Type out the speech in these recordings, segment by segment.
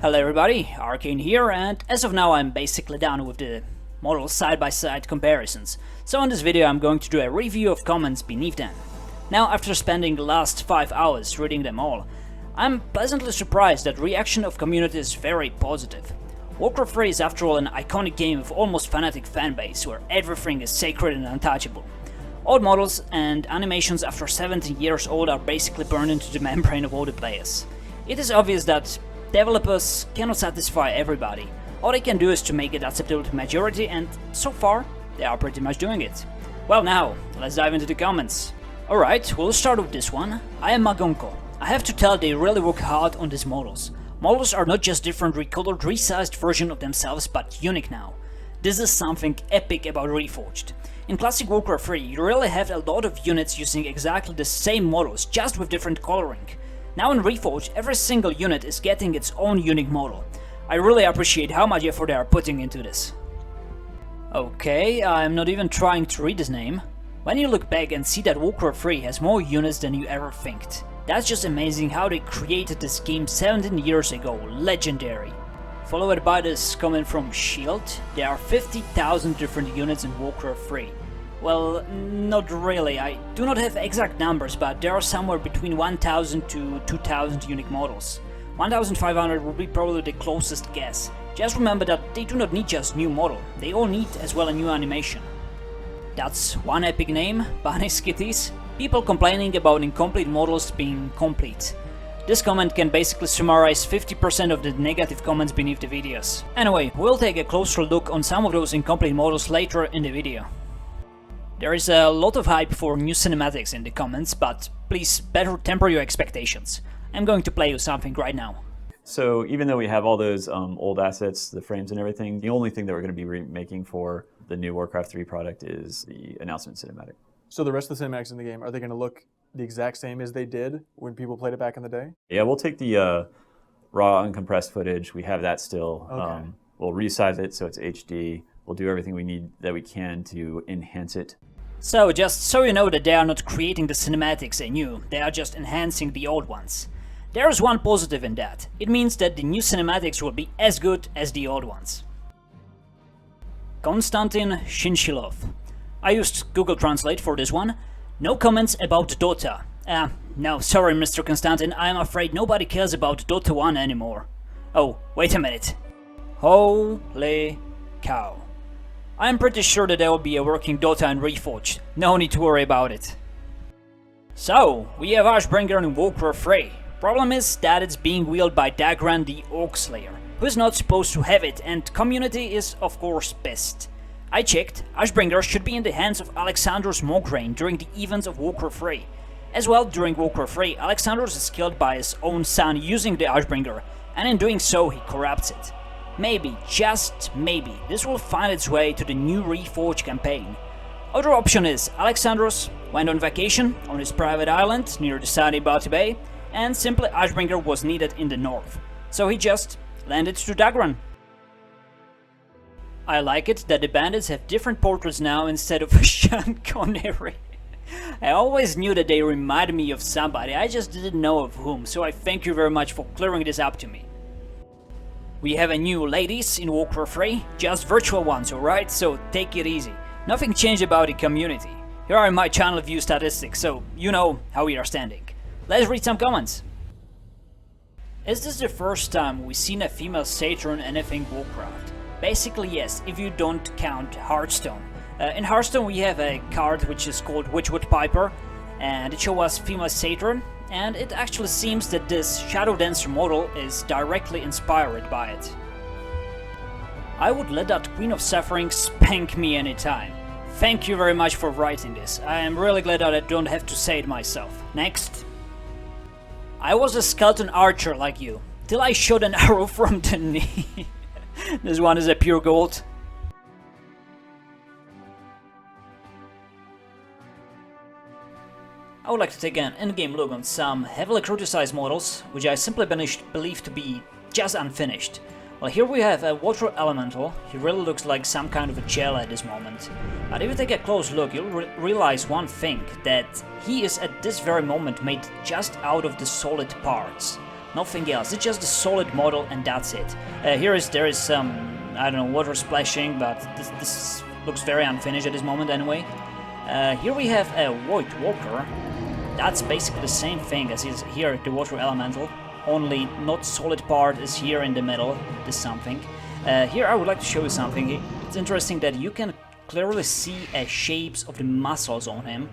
Hello everybody, Arcane here, and as of now I'm basically done with the model side-by-side comparisons. So in this video I'm going to do a review of comments beneath them. Now, after spending the last 5 hours reading them all, I'm pleasantly surprised that reaction of community is very positive. Warcraft 3 is after all an iconic game with almost fanatic fanbase where everything is sacred and untouchable. Old models and animations after 17 years old are basically burned into the membrane of all the players. It is obvious that developers cannot satisfy everybody. All they can do is to make it acceptable to the majority, and so far they are pretty much doing it. Well, now let's dive into the comments. Alright, we'll start with this one. I am Magonko. I have to tell, they really work hard on these models. Models are not just different recolored, resized version of themselves, but unique now. This is something epic about Reforged. In classic Warcraft 3, you really have a lot of units using exactly the same models, just with different coloring. Now in Reforged, every single unit is getting its own unique model. I really appreciate how much effort they are putting into this. Okay, I'm not even trying to read his name. When you look back and see that Warcraft 3 has more units than you ever thinked. That's just amazing how they created this game 17 years ago, legendary. Followed by this comment from Shield, there are 50,000 different units in Warcraft 3. Well, not really, I do not have exact numbers, but there are somewhere between 1000 to 2000 unique models. 1500 would be probably the closest guess. Just remember that they do not need just new model, they all need as well a new animation. That's one epic name, Bunny Skitties. People complaining about incomplete models being complete. This comment can basically summarize 50% of the negative comments beneath the videos. Anyway, we'll take a closer look on some of those incomplete models later in the video. There is a lot of hype for new cinematics in the comments, but please better temper your expectations. I'm going to play you something right now. So even though we have all those old assets, the frames and everything, the only thing that we're going to be remaking for the new Warcraft 3 product is the announcement cinematic. So the rest of the cinematics in the game, are they going to look the exact same as they did when people played it back in the day? Yeah, we'll take the raw uncompressed footage. We have that still. Okay. We'll resize it so it's HD. We'll do everything we can to enhance it. So just so you know that they are not creating the cinematics anew, they are just enhancing the old ones. There is one positive in that. It means that the new cinematics will be as good as the old ones. Konstantin Shinshilov. I used Google Translate for this one. No comments about Dota. No, sorry Mr. Konstantin, I'm afraid nobody cares about Dota 1 anymore. Oh, wait a minute. Holy cow. I'm pretty sure that there will be a working Dota in Reforged. No need to worry about it. So, we have Ashbringer in Warcraft 3. Problem is that it's being wielded by Dagran the Orc Slayer, who is not supposed to have it, and community is of course pissed. I checked, Ashbringer should be in the hands of Alexandros Mograine during the events of Warcraft 3. As well, during Warcraft 3, Alexandros is killed by his own son using the Ashbringer, and in doing so he corrupts it. Maybe, just maybe, this will find its way to the new Reforged campaign. Other option is, Alexandros went on vacation on his private island near the sunny Bati Bay, and simply Ashbringer was needed in the north, so he just landed to Dagran. I like it that the bandits have different portraits now instead of Sean Connery. I always knew that they reminded me of somebody, I just didn't know of whom, so I thank you very much for clearing this up to me. We have a new ladies in Warcraft 3, just virtual ones, alright, so take it easy. Nothing changed about the community. Here are my channel view statistics, so you know how we are standing. Let's read some comments. Is this the first time we've seen a female satyr in anything Warcraft? Basically yes, if you don't count Hearthstone. In Hearthstone we have a card which is called Witchwood Piper, and it shows us female satyr, and it actually seems that this Shadow Dancer model is directly inspired by it. I would let that Queen of Suffering spank me anytime. Thank you very much for writing this, I am really glad that I don't have to say it myself. Next. I was a skeleton archer like you, till I shot an arrow from the knee. This one is a pure gold. I would like to take an in-game look on some heavily criticized models, which I simply believe to be just unfinished. Well, here we have a water elemental. He really looks like some kind of a gel at this moment. But if you take a close look, you'll realize one thing, that he is at this very moment made just out of the solid parts. Nothing else. It's just a solid model and that's it. There is some, I don't know, water splashing, but this looks very unfinished at this moment anyway. Here we have a Void Walker. That's basically the same thing as is here the Water Elemental, only not solid part is here in the middle, this something. Here I would like to show you something. It's interesting that you can clearly see shapes of the muscles on him,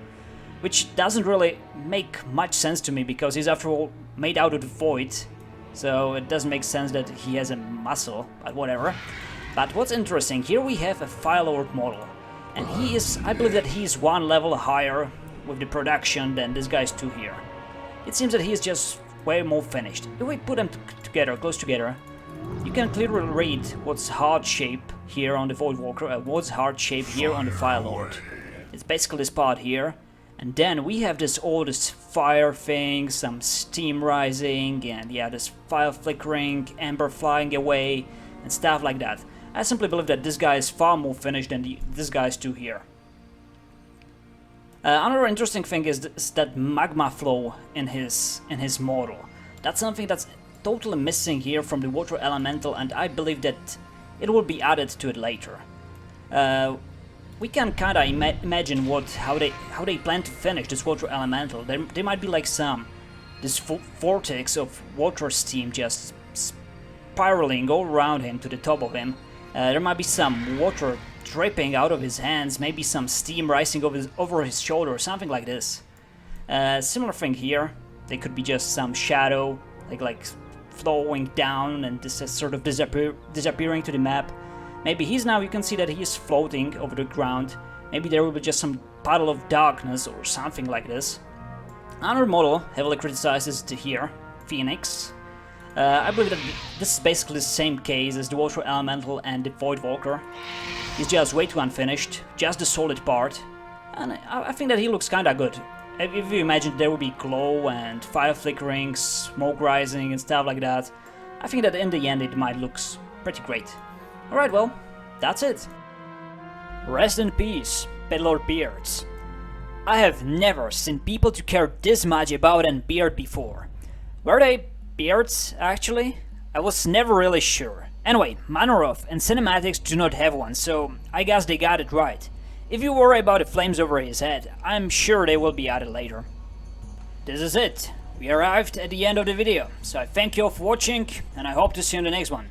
which doesn't really make much sense to me because he's after all made out of the void, so it doesn't make sense that he has a muscle, but whatever. But what's interesting, here we have a Fire Lord model, and he is, I believe that he is one level higher with the production than this guy's two here. It seems that he is just way more finished. If we put them together, close together, you can clearly read what's hard shape here on the Void Walker and what's hard shape here on the Fire Lord. It's basically this part here, and then we have all this fire thing, some steam rising, and yeah, this fire flickering, ember flying away, and stuff like that. I simply believe that this guy is far more finished than this guy's two here. Another interesting thing is that magma flow in his model. That's something that's totally missing here from the Water Elemental, and I believe that it will be added to it later. We can kinda imagine how they plan to finish this Water Elemental. There might be like this vortex of water steam just spiraling all around him to the top of him. There might be some water dripping out of his hands, maybe some steam rising over his shoulder, or something like this. Similar thing here. They could be just some shadow, like flowing down and this is sort of disappearing to the map. Maybe you can see that he is floating over the ground. Maybe there will be just some puddle of darkness or something like this. Another model heavily criticized is here, Phoenix. I believe that this is basically the same case as the Water Elemental and the Void Walker. He's just way too unfinished, just the solid part, and I think that he looks kinda good. If you imagine there would be glow and fire flickering, smoke rising and stuff like that, I think that in the end it might look pretty great. Alright, well, that's it. Rest in peace, Peddlord Beards. I have never seen people to care this much about a beard before. Were they beards, actually? I was never really sure. Anyway, Manoroth and Cinematics do not have one, so I guess they got it right. If you worry about the flames over his head, I'm sure they will be added later. This is it. We arrived at the end of the video, so I thank you all for watching, and I hope to see you in the next one.